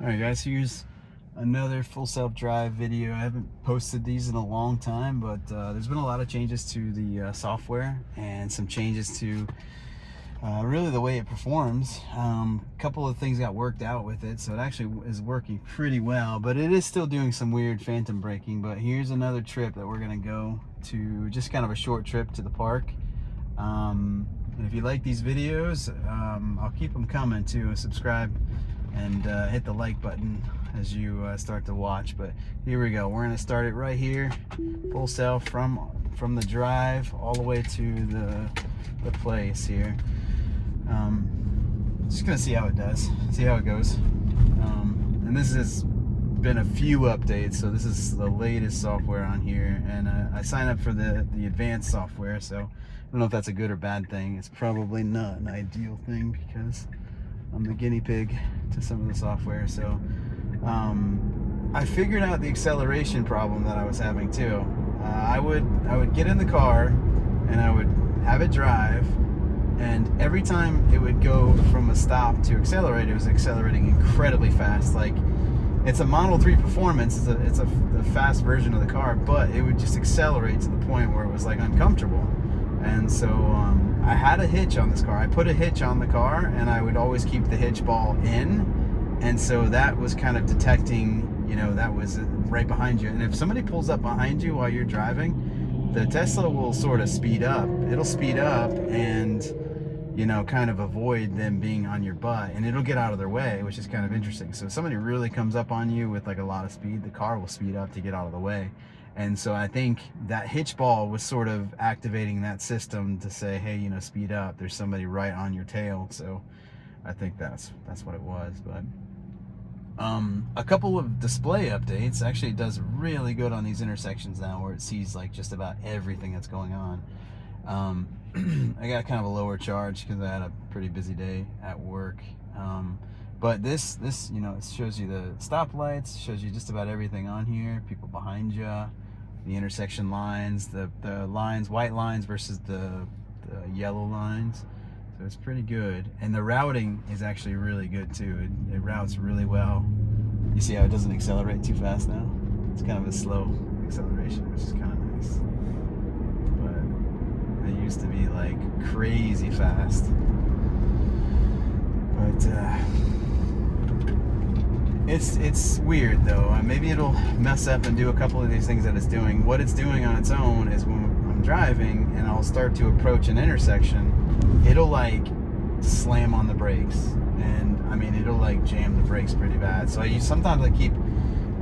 Alright guys, here's another full self-drive video. I haven't posted these in a long time, but there's been a lot of changes to the software and some changes to really the way it performs. A couple of things got worked out with it, so it actually is working pretty well, but it is still doing some weird phantom braking. But here's another trip that we're gonna go to, just kind of a short trip to the park. And if you like these videos, I'll keep them coming too. Subscribe and hit the like button as you start to watch. But here we go. We're gonna start it right here, full self from the drive all the way to the place here. Just gonna see how it does, see how it goes. And this has been a few updates, so this is the latest software on here, and I signed up for the advanced software, so I don't know if that's a good or bad thing. It's probably not an ideal thing because I'm the guinea pig to some of the software. So I figured out the acceleration problem that I was having too. I would get in the car and I would have it drive, and every time it would go from a stop to accelerate, it was accelerating incredibly fast. Like, it's a Model 3 Performance, it's a fast version of the car, but it would just accelerate to the point where it was like uncomfortable. And so I had a hitch on this car. I put a hitch on the car, and I would always keep the hitch ball in, and so that was kind of detecting, you know, that was right behind you. And if somebody pulls up behind you while you're driving, the Tesla will sort of speed up. It'll speed up and, you know, kind of avoid them being on your butt, and it'll get out of their way, which is kind of interesting. So if somebody really comes up on you with like a lot of speed, the car will speed up to get out of the way. And so I think that hitch ball was sort of activating that system to say, hey, you know, speed up, there's somebody right on your tail. So I think that's what it was. But a couple of display updates. Actually, it does really good on these intersections now, where it sees like just about everything that's going on. I got kind of a lower charge because I had a pretty busy day at work. But this, you know, it shows you the stoplights, shows you just about everything on here, people behind you, the intersection lines, the lines, white lines versus the yellow lines. So it's pretty good. And the routing is actually really good too. It routes really well. You see how it doesn't accelerate too fast now? It's kind of a slow acceleration, which is kind of nice. But it used to be like crazy fast. But it's weird though. Maybe it'll mess up and do a couple of these things that it's doing. What it's doing on its own is when I'm driving and I'll start to approach an intersection, it'll like slam on the brakes, and I mean it'll like jam the brakes pretty bad. So sometimes I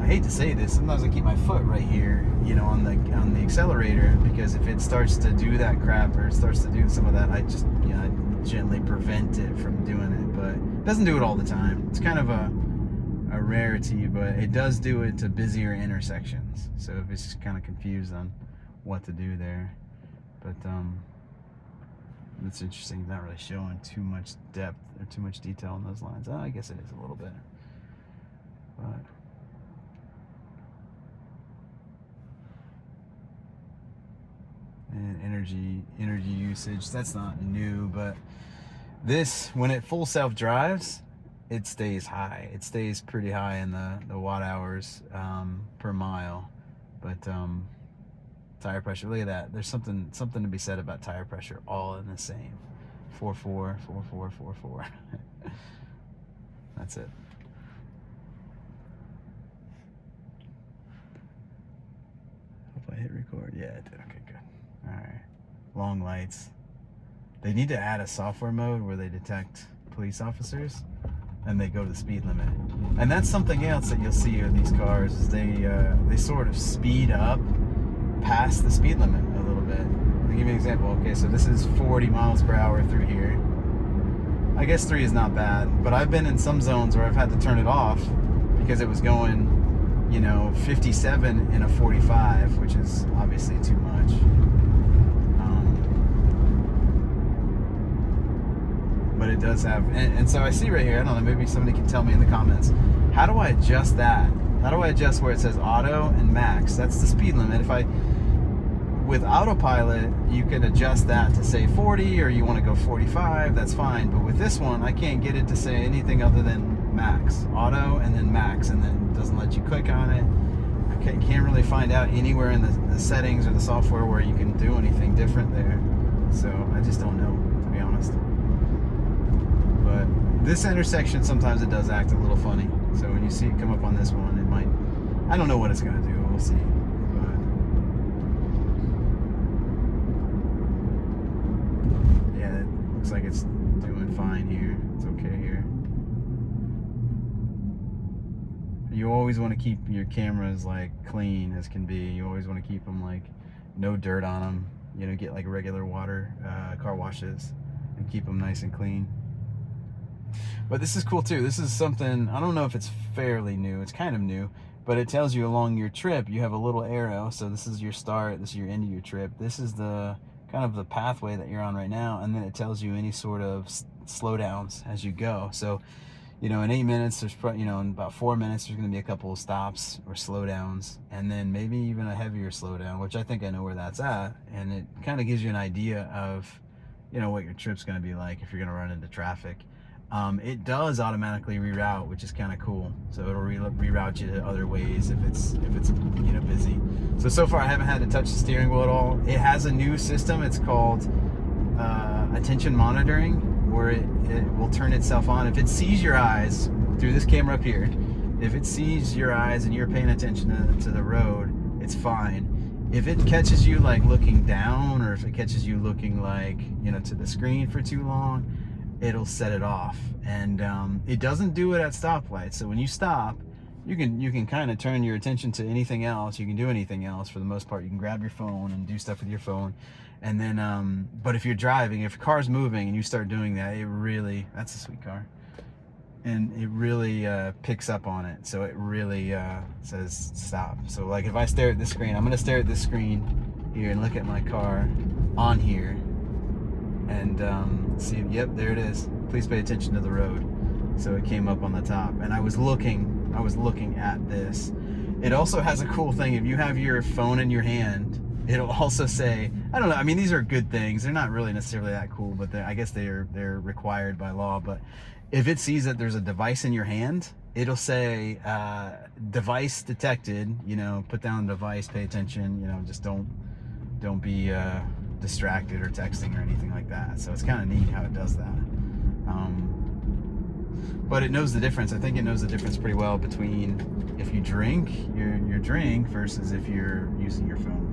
hate to say this, sometimes I keep my foot right here, you know, on the accelerator, because if it starts to do that crap, or it starts to do some of that, I just, you know, I gently prevent it from doing it. But it doesn't do it all the time. It's kind of a rarity, but it does do it to busier intersections. So if it's just kind of confused on what to do there. But it's interesting. It's not really showing too much depth or too much detail in those lines. I guess it is a little bit, but and energy usage, that's not new. But this, when it full self drives, it stays high. It stays pretty high in the watt hours per mile. But tire pressure, look at that. There's something to be said about tire pressure, all in the same. 4.4, 4.4, 4.4. That's it. Hope I hit record. Yeah, I did. Okay, good. All right. Long lights. They need to add a software mode where they detect police officers and they go to the speed limit. And that's something else that you'll see with these cars, is they sort of speed up past the speed limit a little bit. I'll give you an example. Okay, so this is 40 miles per hour through here. I guess 3 is not bad, but I've been in some zones where I've had to turn it off because it was going, you know, 57 in a 45, which is obviously too much. But it does have, and so I see right here, I don't know, maybe somebody can tell me in the comments, how do I adjust that? How do I adjust where it says auto and max? That's the speed limit. With autopilot, you can adjust that to say 40, or you want to go 45, that's fine. But with this one, I can't get it to say anything other than max, auto, and then max, and then it doesn't let you click on it. I can't really find out anywhere in the settings or the software where you can do anything different there. So I just don't know, to be honest. But this intersection, sometimes it does act a little funny. So when you see it come up on this one, it might, I don't know what it's going to do. We'll see. But yeah, it looks like it's doing fine here. It's okay here. You always want to keep your cameras like clean as can be. You always want to keep them like no dirt on them. You know, get like regular water car washes and keep them nice and clean. But this is cool too. This is something, I don't know if it's fairly new. It's kind of new, but it tells you along your trip, you have a little arrow. So this is your start, this is your end of your trip. This is the kind of the pathway that you're on right now. And then it tells you any sort of slowdowns as you go. So, you know, in 8 minutes, there's probably, you know, in about 4 minutes, there's going to be a couple of stops or slowdowns, and then maybe even a heavier slowdown, which I think I know where that's at. And it kind of gives you an idea of, you know, what your trip's going to be like if you're going to run into traffic. It does automatically reroute, which is kind of cool. So it'll reroute you to other ways if it's you know, busy. So far I haven't had to touch the steering wheel at all. It has a new system. It's called attention monitoring, where it will turn itself on. If it sees your eyes through this camera up here, if it sees your eyes and you're paying attention to the road, it's fine. If it catches you like looking down, or if it catches you looking like, you know, to the screen for too long, it'll set it off. And it doesn't do it at stoplights. So when you stop, you can kind of turn your attention to anything else. You can do anything else for the most part. You can grab your phone and do stuff with your phone. And then, but if you're driving, if your car's moving and you start doing that, it really, that's a sweet car. And it really picks up on it. So it really says stop. So like if I stare at this screen, I'm going to stare at this screen here and look at my car on here. And see, yep, there it is. Please pay attention to the road. So it came up on the top, and I was looking at this. It also has a cool thing. If you have your phone in your hand, it'll also say, I don't know, I mean, these are good things. They're not really necessarily that cool, but I guess they're required by law. But if it sees that there's a device in your hand, it'll say device detected, you know, put down the device, pay attention, you know, just don't be distracted or texting or anything like that. So it's kind of neat how it does that. But it knows the difference. I think it knows the difference pretty well between if you drink your drink versus if you're using your phone.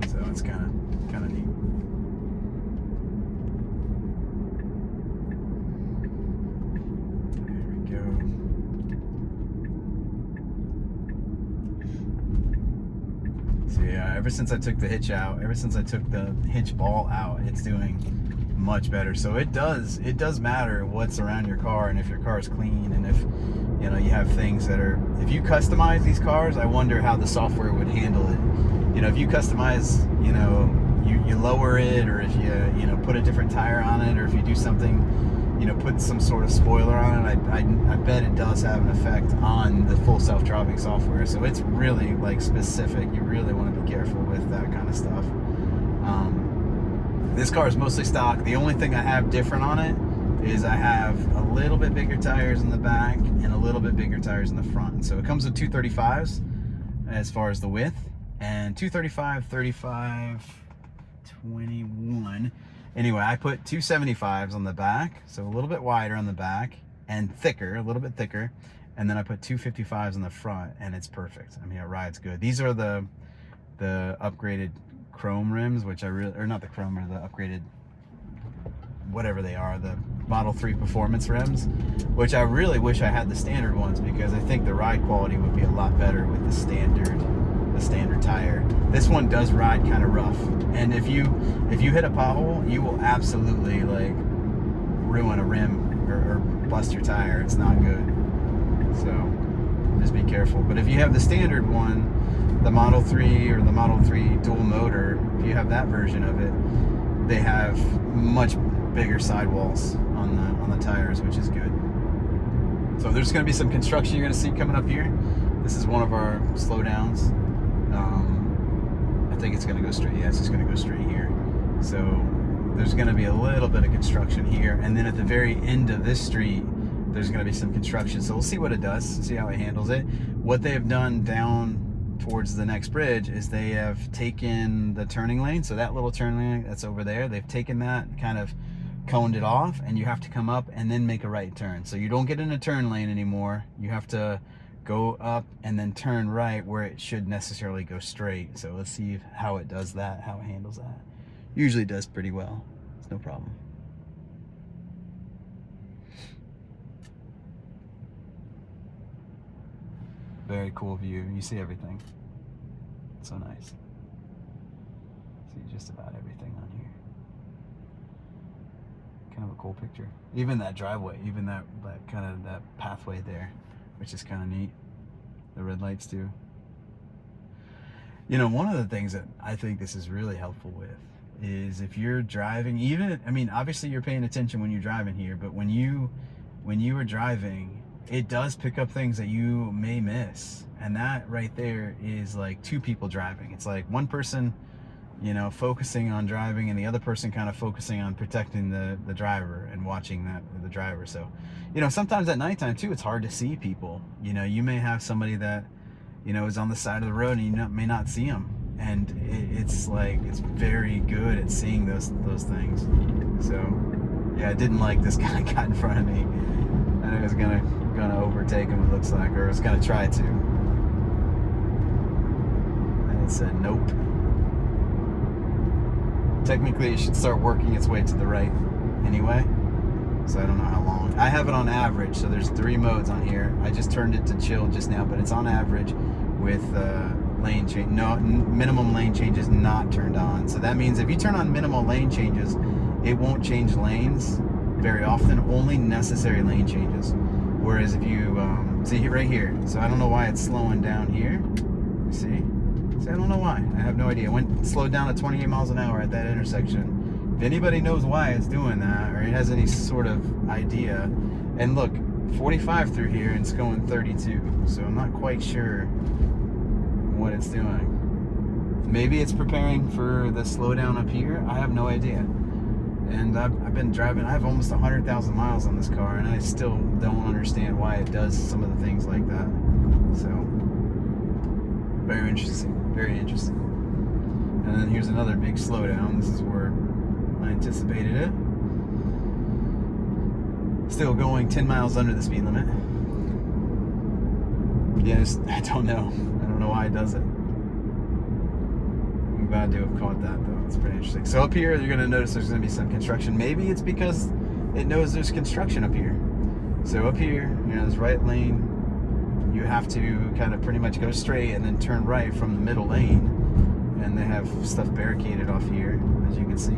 So it's kind of neat. There we go. So yeah, ever since I took the hitch ball out, it's doing much better. So it does matter what's around your car, and if your car is clean, and if, you know, you have things that are, if you customize these cars, I wonder how the software would handle it. You know, if you customize, you know, you lower it, or if you know, put a different tire on it, or if you do something, you know, put some sort of spoiler on it, I bet it does have an effect on the full self-driving software. So it's really like specific. You really want to be careful with that kind of stuff. This car is mostly stock. The only thing I have different on it is I have a little bit bigger tires in the back and a little bit bigger tires in the front. And so it comes with 235s as far as the width, and 235, 35, 21. Anyway, I put 275s on the back, so a little bit wider on the back and thicker, a little bit thicker. And then I put 255s on the front, and it's perfect. I mean, it rides good. These are the upgraded chrome rims, which I really, or not the chrome, or the upgraded, whatever they are, the Model 3 performance rims, which I really wish I had the standard ones, because I think the ride quality would be a lot better with the standard tire. This one does ride kind of rough, and if you hit a pothole, you will absolutely like ruin a rim or bust your tire. It's not good. So just be careful. But if you have the standard one, the Model 3 or the Model 3 dual motor, if you have that version of it, they have much bigger sidewalls on the tires, which is good. So there's going to be some construction you're going to see coming up here. This is one of our slowdowns. I think it's going to go straight. Yeah, it's just going to go straight here. So there's going to be a little bit of construction here, and then at the very end of this street there's going to be some construction. So we'll see what it does, see how it handles it. What they have done down towards the next bridge is they have taken the turning lane, so that little turning lane that's over there, they've taken that, kind of coned it off, and you have to come up and then make a right turn. So you don't get in a turn lane anymore. You have to go up and then turn right where it should necessarily go straight. So let's see how it does that, how it handles that. Usually does pretty well. It's no problem. Very cool view. You see everything. So nice. See just about everything on here. Kind of a cool picture. Even that driveway, even that kind of that pathway there, which is kind of neat. The red lights too. You know, one of the things that I think this is really helpful with is if you're driving, even, I mean, obviously you're paying attention when you're driving here, but when you are driving, it does pick up things that you may miss. And that right there is like two people driving. It's like one person, you know, focusing on driving, and the other person kind of focusing on protecting the driver and watching the driver. So, you know, sometimes at nighttime too, it's hard to see people. You know, you may have somebody that, you know, is on the side of the road and you may not see them. And it's like, it's very good at seeing those things. So yeah, I didn't like this guy got in front of me. I was gonna overtake him, it looks like, or I was gonna try to. And it said nope. Technically it should start working its way to the right anyway. So I don't know how long. I have it on average, so there's 3 modes on here. I just turned it to chill just now, but it's on average with lane change. No, minimum lane changes not turned on. So that means if you turn on minimal lane changes, it won't change lanes very often, only necessary lane changes. Whereas if you see right here, so I don't know why it's slowing down here. You see, I don't know why. I have no idea. It went slowed down to 28 miles an hour at that intersection. If anybody knows why it's doing that, or it has any sort of idea, and look, 45 through here and it's going 32, so I'm not quite sure what it's doing. Maybe it's preparing for the slowdown up here. I have no idea. And I've been driving, I have almost 100,000 miles on this car, and I still don't understand why it does some of the things like that. So, very interesting, very interesting. And then here's another big slowdown. This is where I anticipated it. Still going 10 miles under the speed limit. Yes, I don't know. I don't know why it does it. I'm glad to have caught that though. It's pretty interesting. So up here, you're going to notice there's going to be some construction. Maybe it's because it knows there's construction up here. So up here, you know, this right lane, you have to kind of pretty much go straight and then turn right from the middle lane. And they have stuff barricaded off here, as you can see.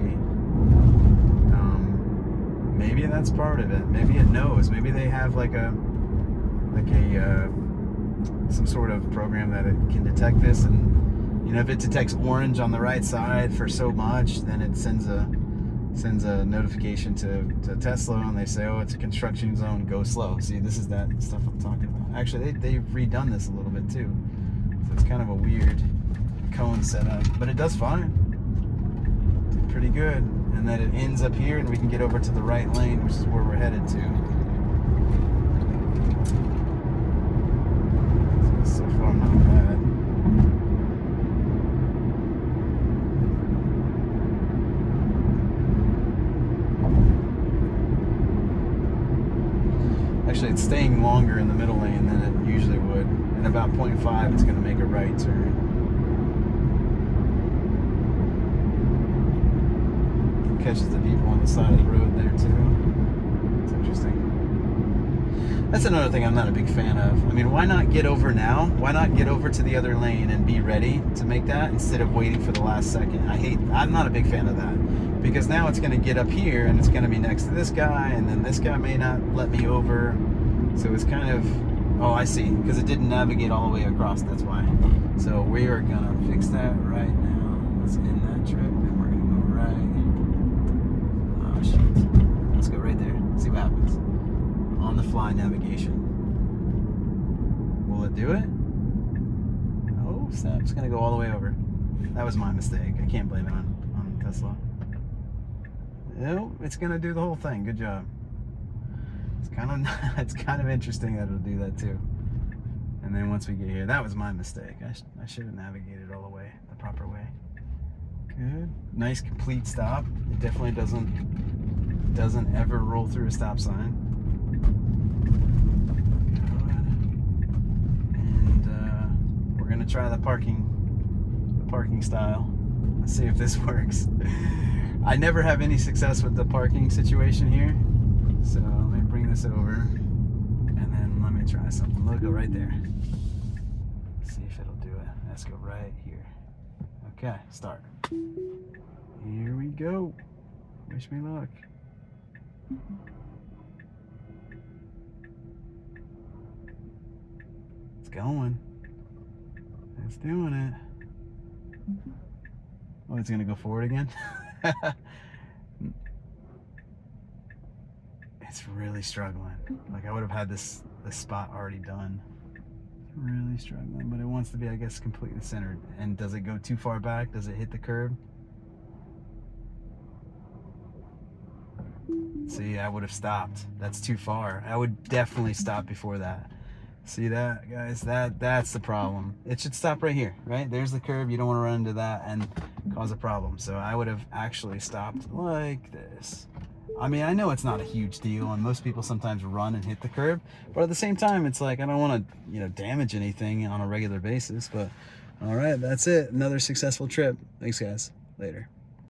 Maybe that's part of it. Maybe it knows. Maybe they have like some sort of program that it can detect this, and you know, if it detects orange on the right side for so much, then it sends a notification to Tesla, and they say, oh, it's a construction zone, go slow. See, this is that stuff I'm talking about. Actually, they've redone this a little bit too, so it's kind of a weird cone setup, but it does fine. Did pretty good. And then it ends up here, and we can get over to the right lane, which is where we're headed to. So far, not bad. Actually, it's staying longer in the middle lane than it usually would. And about 0.5, it's going to make a right turn. Catches the people on the side of the road there too. It's interesting. That's another thing I'm not a big fan of. I mean, why not get over now? Why not get over to the other lane and be ready to make that instead of waiting for the last second? I'm not a big fan of that, because now it's going to get up here and it's going to be next to this guy, and then this guy may not let me over. So it's kind of, oh, I see, because it didn't navigate all the way across, that's why. So we are going to fix that right now. Let's end that trip, and we're going to go right. Shoot. Let's go right there. See what happens. On the fly navigation. Will it do it? Oh, snap. It's going to go all the way over. That was my mistake. I can't blame it on Tesla. No, it's gonna do the whole thing. Good job. It's kind of it's kind of interesting that it'll do that too. And then once we get here, that was my mistake. I should have navigated all the way the proper way. Good, nice complete stop. It definitely doesn't ever roll through a stop sign. Good. And we're gonna try the parking style. Let's see if this works. I never have any success with the parking situation here. So let me bring this over and then let me try something. Look, go right there. See if it'll do it. Let's go right here. Okay, start. Here we go. Wish me luck. It's going. It's doing it. Oh, it's gonna go forward again? It's really struggling. Like I would have had this spot already done. It's really struggling, but it wants to be, I guess, completely centered. And does it go too far back? Does it hit the curb? See, I would have stopped. That's too far. I would definitely stop before that. See that, guys? That's the problem. It should stop right here, right? There's the curb. You don't want to run into that and cause a problem. So I would have actually stopped like this. I mean, I know it's not a huge deal, and most people sometimes run and hit the curb, but at the same time, it's like I don't want to, damage anything on a regular basis. But all right, that's it. Another successful trip. Thanks, guys. Later.